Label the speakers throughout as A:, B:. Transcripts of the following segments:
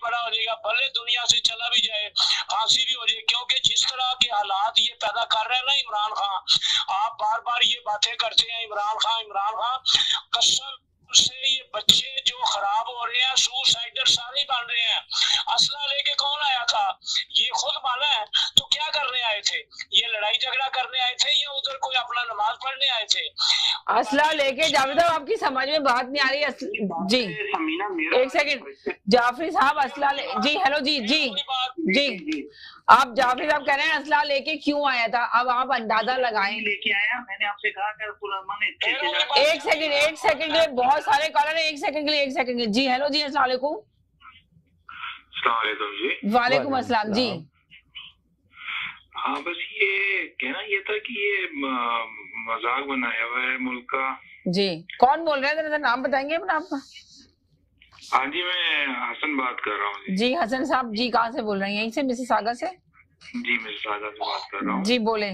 A: बड़ा हो जाएगा, भले दुनिया से चला भी जाए, फांसी भी हो जाए, क्योंकि जिस तरह के हालात ये पैदा कर रहे हैं ना इमरान खान, आप बार बार ये बातें करते हैं इमरान खान, कसम से ये बच्चे जो खराब हो रहे हैं, सुसाइडर सारे बन रहे हैं। असला लेके कौन आया था? ये खुद माना है। तो क्या करने आए थे? ये लड़ाई झगड़ा करने आए थे या उधर कोई अपना नमाज पढ़ने आए थे?
B: असला लेके जावेद साहब, आपकी समझ में बात नहीं आ रही है जी। एक सेकंड जाफरी साहब, असला जी, हेलो जी जी जी, आप जाफरी साहब कह रहे हैं असला लेके क्यों आया था, अब आप अंदाजा लगाएं।
C: लेके आया, मैंने आपसे कहा कि
B: एक सेकंड के लिए बहुत सारे कॉलर है, एक सेकंड के लिए जी। हेलो जी, अस्सलाम वालेकुम।
D: जी।
B: वालेकुम अस्सलाम जी।
D: हाँ, बस ये कहना ये था कि ये मजाक बनाया हुआ है मुल्क का।
B: जी, कौन बोल रहे हैं, जरा नाम बताएंगे अपना आपका?
D: हाँ जी, मैं हसन बात कर रहा हूँ
B: जी। हसन साहब जी, कहाँ से बोल रहे हैं? यहीं से, मिसिसागा से?
D: जी, मिसिसागा से बात कर रहा हूँ
B: जी, बोले।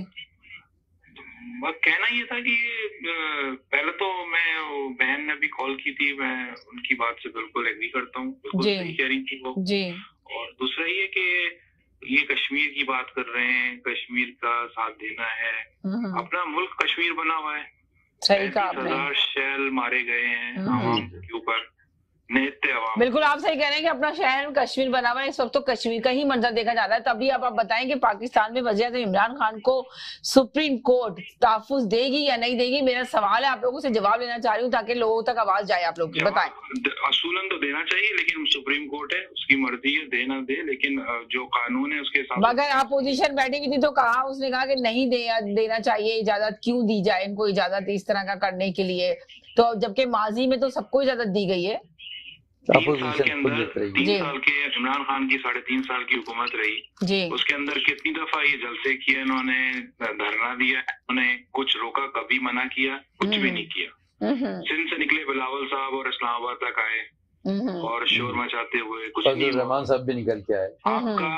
D: बस कहना ये था कि पहले तो मैं बहन ने भी कॉल की थी, मैं उनकी बात से बिल्कुल एग्री करता हूँ, बिल्कुल सही कह रही थी वो
B: जी।
D: और दूसरा ये कि ये कश्मीर की बात कर रहे हैं, कश्मीर का साथ देना है। अपना मुल्क कश्मीर बना हुआ है, 35,000 शैल मारे गए हैं आवाम के ऊपर,
B: बिल्कुल आप सही कह रहे हैं कि अपना शहर कश्मीर बना हुआ है। इस वक्त तो कश्मीर का ही मंजर देखा जा रहा है। तभी अब आप बताएं कि पाकिस्तान में वज़ीर इमरान खान को सुप्रीम कोर्ट तहफ़्फ़ुज़ देगी या नहीं देगी? मेरा सवाल है, आप लोगों से जवाब लेना चाह रही हूँ ताकि लोगों तक आवाज जाए आप लोग की। बताएं।
D: असूलन तो देना चाहिए, लेकिन सुप्रीम कोर्ट है, उसकी मर्जी है, दे ना दे, लेकिन जो कानून है उसके हिसाब।
B: अगर अपोजिशन बैठी हुई थी तो कहा, उसने कहा कि नहीं देना चाहिए, इजाजत क्यों दी जाए इनको, इजाजत इस तरह का करने के लिए, तो जबकि माजी में तो सबको इजाजत दी गई है।
D: 3 साल के अंदर 3 साल के इमरान खान की 3.5 साल की हुकूमत रही
B: जी।
D: उसके अंदर कितनी दफा ये जलसे किए इन्होंने, धरना दिया, उन्होंने कुछ रोका, कभी मना किया, कुछ भी नहीं किया। सिंध से निकले बिलावल साहब और इस्लामाबाद तक आए और शोर मचाते हुए, कुछ नहीं।
E: रहमान साहब भी निकल के आए
D: आपका,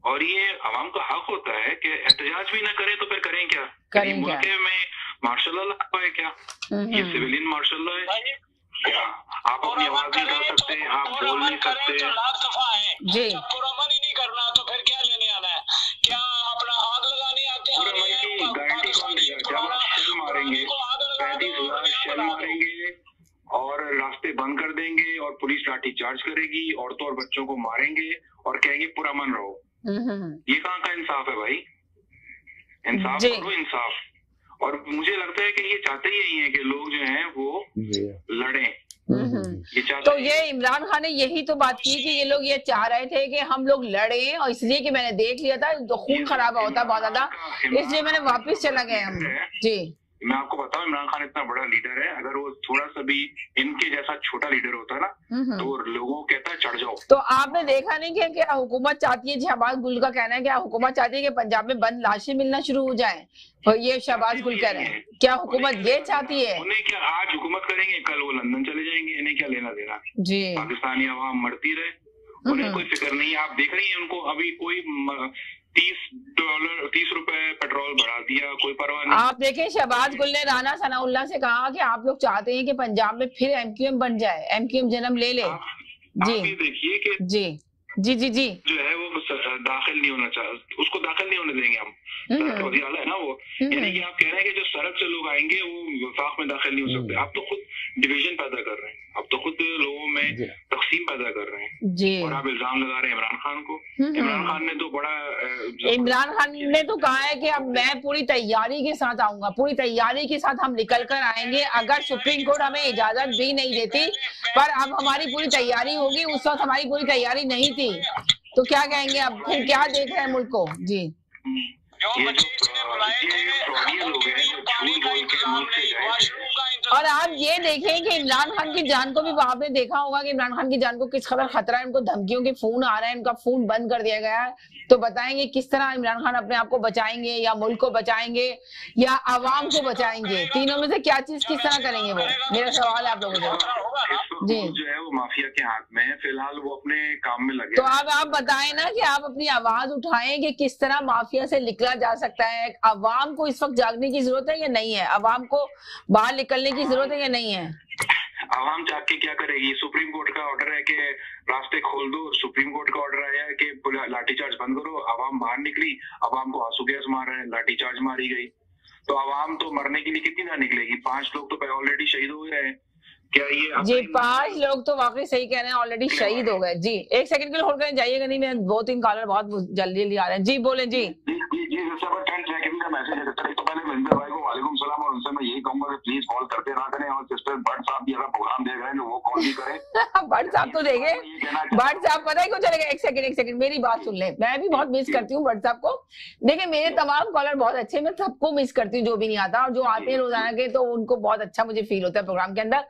D: और ये आवाम का हक होता है कि एहतजाज भी ना करे तो फिर करें क्या? मुल्क में मार्शल लॉ है क्या? ये सिविलियन मार्शल लॉ है क्या? आप अपनी आवाज नहीं कर सकते, आप बोल नहीं सकते।
A: लाख दफा है
B: जी।
A: पुरअमन ही नहीं करना तो फिर क्या लेने आना है? क्या अपना आग लगाने आते हैं?
D: पुरअमन की गारंटी कौन देगा? जब आप शेल मारेंगे, 35,000 शेल मारेंगे और रास्ते बंद कर देंगे और पुलिस लाठी चार्ज करेगी, औरतों और बच्चों को मारेंगे और कहेंगे पुरअमन रहो, ये कहाँ का इंसाफ है भाई? इंसाफ करो, इंसाफ। और मुझे लगता है कि ये चाहते ही यही है कि लोग जो हैं वो लड़ें।
B: तो ये इमरान खान ने यही तो बात की कि ये लोग ये चाह रहे थे कि हम लोग लड़ें, और इसलिए कि मैंने देख लिया था तो खून खराबा होता बहुत ज्यादा, इसलिए मैंने वापस चला गया हम जी।
D: मैं आपको बताऊं, इमरान खान इतना बड़ा लीडर है, अगर वो थोड़ा सा भी इनके जैसा छोटा लीडर होता ना तो लोगों को कहता है चढ़ जाओ।
B: तो आपने देखा नहीं कि क्या हुकूमत चाहती है, शहबाज गुल का कहना है कि हुकूमत चाहती है कि पंजाब में बंद लाशें मिलना शुरू हो जाए, और ये शहबाज गुल कह रहे हैं, क्या हुकूमत ये चाहती है?
D: उन्हें क्या, आज हुकूमत करेंगे, कल वो लंदन चले जाएंगे, इन्हें क्या लेना देना
B: जी।
D: पाकिस्तानी अवाम मरती रहे, उन्हें कोई फिक्र नहीं है। आप देख रही हैं उनको, अभी कोई $30 पेट्रोल बढ़ा दिया, कोई परवाह नहीं।
B: आप देखें, शहबाज गुल ने राना सनाउल्लाह से कहा कि आप लोग चाहते हैं कि पंजाब में फिर MQM बन जाए, MQM जन्म ले ले जी।
D: देखिए कि
B: जी जी जी जी
D: जो है वो दाखिल नहीं होना चाहिए, उसको दाखिल नहीं होने देंगे हम। है ना वो, यानी कि आप कह रहे हैं कि जो सरहद से लोग आएंगे वो वफाक में दाखिल नहीं हो सकते। आप तो खुद डिवीजन पैदा कर रहे हैं, आप तो खुद लोगों में तकसीम पैदा कर रहे हैं
B: जी।
D: और आप इल्जाम लगा रहे हैं इमरान खान को। इमरान खान ने तो बड़ा,
B: इमरान खान ने तो कहा है कि अब मैं पूरी तैयारी के साथ आऊंगा, पूरी तैयारी के साथ हम निकल कर आएंगे, अगर सुप्रीम कोर्ट हमें इजाजत भी नहीं देती, पर अब हमारी पूरी तैयारी होगी। उस वक्त हमारी पूरी तैयारी नहीं थी, तो क्या कहेंगे अब, फिर क्या देख रहे हैं मुल्क को जी। और आप ये देखें कि इमरान खान की जान को भी, आपने देखा होगा कि इमरान खान की जान को किस कदर खतरा है, उनको धमकियों के फोन आ रहे हैं, उनका फोन बंद कर दिया गया है। तो बताएंगे किस तरह इमरान खान अपने आप को बचाएंगे, या मुल्क को बचाएंगे, या आवाम को बचाएंगे? तीनों में से क्या चीज किस तरह करेंगे वो, मेरा सवाल है आप लोगों से जी।
D: जो है वो माफिया के हाथ में है, फिलहाल वो अपने काम में लगे।
B: तो अब आप बताएं ना कि आप अपनी आवाज उठाएं कि किस तरह माफिया से निकला जा सकता है। अवाम को इस वक्त जागने की जरूरत है या नहीं है? अवाम को बाहर निकलने की जरूरत है या नहीं है?
D: आवाम जाग के क्या करेगी? सुप्रीम कोर्ट का ऑर्डर है कि रास्ते खोल दो, सुप्रीम कोर्ट का ऑर्डर आया है कि लाठीचार्ज बंद करो, आवाम बाहर निकली, आवाम को आंसू गैस मार रहे हैं, लाठीचार्ज मारी गई, तो आवाम तो मरने के लिए कितनी ना निकलेगी? 5 लोग तो ऑलरेडी शहीद हो गए हैं। क्या ये
B: जी 5 लोग तो वाकई सही कह रहे हैं, ऑलरेडी शहीद हो गए। जी 1 सेकंड के लिए होल्ड करें, जाइएगा नहीं, मैं 2-3 कॉलर बहुत जल्दी जल्दी आ रहे हैं। जी बोले जी।
D: जैसे 10 सेकंड का मैसेज है। तो पहले महेंद्र भाई को वालेकुम सलाम, और उनसे मैं यही कहूंगा कि प्लीज कॉल करते ना करें, और सिस्टर भट्ट साहब भी अगर प्रोग्राम देख रहे हैं वो कॉल भी करें।
B: भट्ट साहब तो देंगे, भट्ट साहब पता है क्यों चलेगा? 1 सेकंड मेरी बात सुन ले, मैं भी बहुत मिस करती हूँ भट्ट साहब को। देखिए मेरे तमाम कॉलर बहुत अच्छे, मैं सबको मिस करती हूँ जो भी नहीं आता, और जो आते हैं रोजाना के तो उनको बहुत अच्छा मुझे फील होता है प्रोग्राम के अंदर।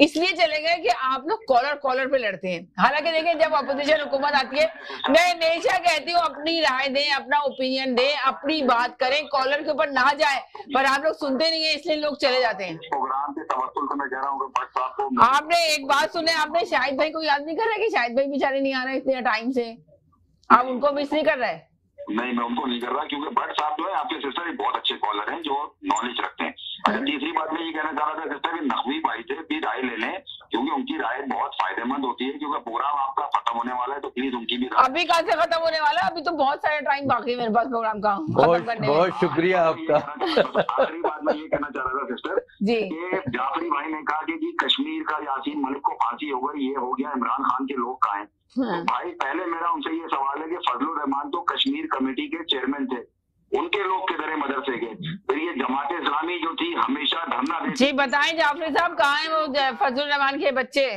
B: इसलिए चले गए कि आप लोग कॉलर पे लड़ते हैं। हालांकि देखिए जब अपोजिशन हुकूमत आती है, मैं हमेशा कहती हूँ अपनी राय दें, अपना ओपिनियन दें, अपनी बात करें, कॉलर के ऊपर ना जाए, पर आप लोग सुनते नहीं है इसलिए लोग चले जाते हैं।
D: प्रोग्राम के तवज्जुह से मैं कह रहा हूँ भट्ट साहब को,
B: आपने एक बात सुने, आपने शाहिद भाई को याद नहीं कर रहे कि शाहिद भाई बेचारे नहीं आ रहे इतने टाइम से, आप उनको मिस नहीं कर रहे?
D: नहीं, मैं उनको नहीं कर रहा, क्योंकि भट्ट साहब जो है आपके सिस्टर बहुत अच्छे कॉलर हैं जो नॉलेज रखते हैं। अच्छा, तीसरी बात मैं ये कहना चाह रहा था सिस्टर कि नकवी भाई से भी राय ले लें, क्योंकि उनकी राय बहुत फायदेमंद होती है, क्योंकि प्रोग्राम आपका खत्म होने वाला है, तो प्लीज उनकी भी राय।
B: अभी कहाँ से खत्म होने वाला है? अभी तो बहुत सारा टाइम बाकी है मेरे पास प्रोग्राम का खत्म करने में।
E: बहुत शुक्रिया आपका।
D: आखिरी बात मैं ये कहना चाह रहा था सिस्टर
B: जी,
D: कि जाफरी भाई ने कहा कि जी कश्मीर का यासीन मलिक को फांसी हो गई, ये हो गया, इमरान खान के लोग कहाँ हैं? तो भाई पहले मेरा उनसे ये सवाल है कि फजलुर रहमान तो कश्मीर कमेटी के चेयरमैन थे, उनके लोग किधर है मदरसे के? फिर ये जमात इस्लामी जो थी हमेशा धरना देती।
B: जी बताएं जाफरी साहब, कहाँ है वो फजलुर रहमान के बच्चे?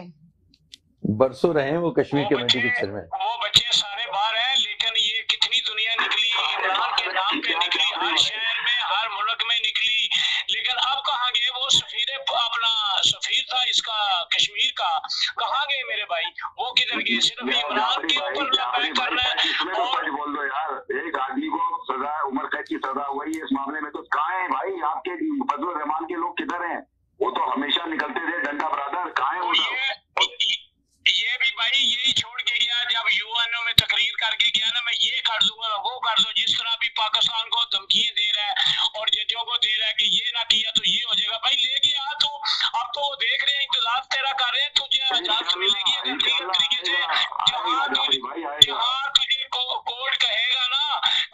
E: बरसों रहे हैं वो कश्मीर कमेटी के चेयरमैन।
A: वो बच्चे सारे बाहर हैं, लेकिन ये कितनी दुनिया निकली, इमरान के नाम पे निकली, हर शहर में हर मुल्क में निकली, लेकिन अब कहाँ गए वो सफीर? अपना सफीर था इसका कश्मीर का, कहाँ गए मेरे भाई? वो किधर गए? सिर्फ इमरान के ऊपर लंबाई कर रहे हैं। और
D: बोल दो यार, एक आदमी को सजा, उम्र कैद की सजा हुई है इस मामले में, तो कहाँ है भाई आपके फजलुर रहमान के लोग? किधर हैं? वो तो हमेशा निकलते थे डंडा ब्रदर, कहाँ है वो?
A: ये भी भाई यही छोड़ के गया, जब यूएनओ में तकरीर करके गया ना, मैं ये कर दूंगा वो कर दो, जिस तरह भी पाकिस्तान को धमकियां दे रहा है और जजों को दे रहा है कि ये ना किया तो ये हो जाएगा। भाई लेके आ तू, अब तो वो देख रहे हैं, इंतजार तेरा कर रहे हैं, तुझे इजाजत मिलेगी अगर क्लियर तरीके से। जहाँ तुझे कोर्ट कहेगा ना,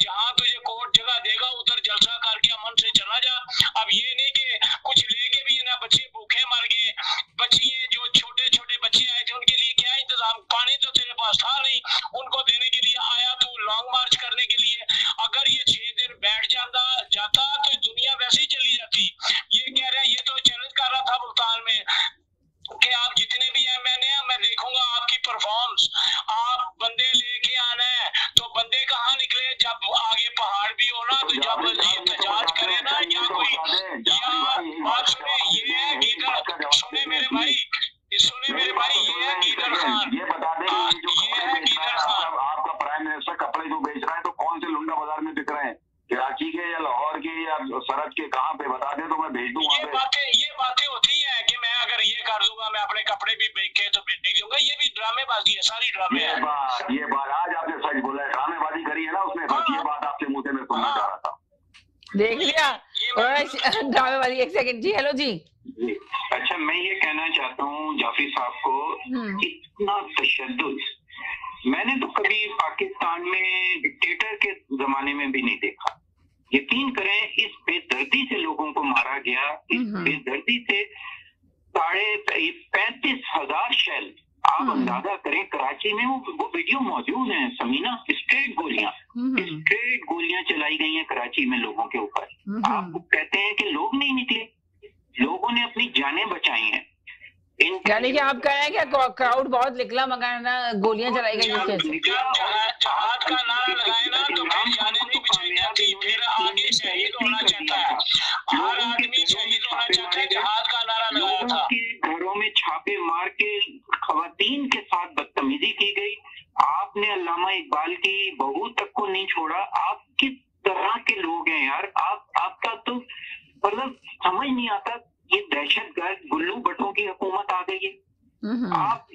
A: जहाँ तुझे कोर्ट जगह देगा उधर जलसा करके अमन से चला जा। अब ये नहीं कि कुछ लेके भी ना बच्चे भूखे मर गए, बच्चियां जो छोटे छोटे बच्चे आए थे उनके लिए क्या इंतजाम? पानी तो तेरे पास था नहीं, उनको देने के लिए आया तू लॉन्ग मार्च करने के लिए। अगर ये 6 दिन बैठ जाता तो दुनिया वैसे ही चली जाती। ये कह रहा है, ये तो चैलेंज कर रहा था मुल्तान में कि आप जितने भी एमएनए हैं मैं देखूंगा आपकी परफॉर्मेंस, आप बंदे लेके आना है। तो बंदे कहाँ निकले? जब आगे पहाड़ भी हो ना, तो जब एहतजाज करे ना, या कोई या बात सुने, ये है गीदर, सुने मेरे भाई, ये है गीदर खान, ये है गीदर खान।
D: आपका प्राइम मिनिस्टर कपड़े जो बेच रहा है, तो कौन से लुंडा बाजार में बिक रहे हैं? कराची के या लाहौर के या सरहद के, कहाँ पे बता दे तो मैं भेज दूँ।
A: ये बातें होती है कि मैं अगर ये कर दूंगा, मैं अपने कपड़े भी बेच के तो बेच दूंगा, ये भी ड्रामेबाजी है, सारी ड्रामे है।
D: ये बात आज आपने सच बोला है, ड्रामेबाजी करी है ना उसने, बस ये बात आपके मुंह से मैं सुनना चाह रहा था।
B: देख लिया ड्रामेबाजी। 1 सेकंड जी, हेलो जी।
D: अच्छा, मैं ये कहना चाहता हूँ जाफरी साहब को, इतना तशद्दुद मैंने तो कभी पाकिस्तान में डिक्टेटर के जमाने में भी नहीं देखा। यकीन करें, इस बेदर्दी से लोगों को मारा गया, इस बेदर्दी से 35,000 शेल। आप अंदाजा करें, कराची में वो वीडियो मौजूद है समीना, स्ट्रेट गोलियां चलाई गई हैं कराची में लोगों के ऊपर। आप कहते हैं कि लोग नहीं निकले, लोगों ने अपनी जानें बचाई हैं।
B: यानी कि आप कह रहे हैं कि क्राउड बहुत निकला मगर ना गोलियां चलाई गई।
A: जहाद का नारा लगाए ना तो फिर जाने नहीं बचाई जाती, फिर आगे शहीद होना चाहता है, हर आदमी शहीद होना चाहता है। जहाद का नारा लगाया था,
D: घरों में छापे मार के खवातीन के साथ बदतमीजी की गई। आपने अल्लामा इकबाल की बहू तक को नहीं छोड़ा। आप किस तरह के लोग हैं यार? आपका तो मतलब समझ नहीं आता, ये दहशतगर्द गुल्लू भट्टों की हुकूमत आ गई है। आप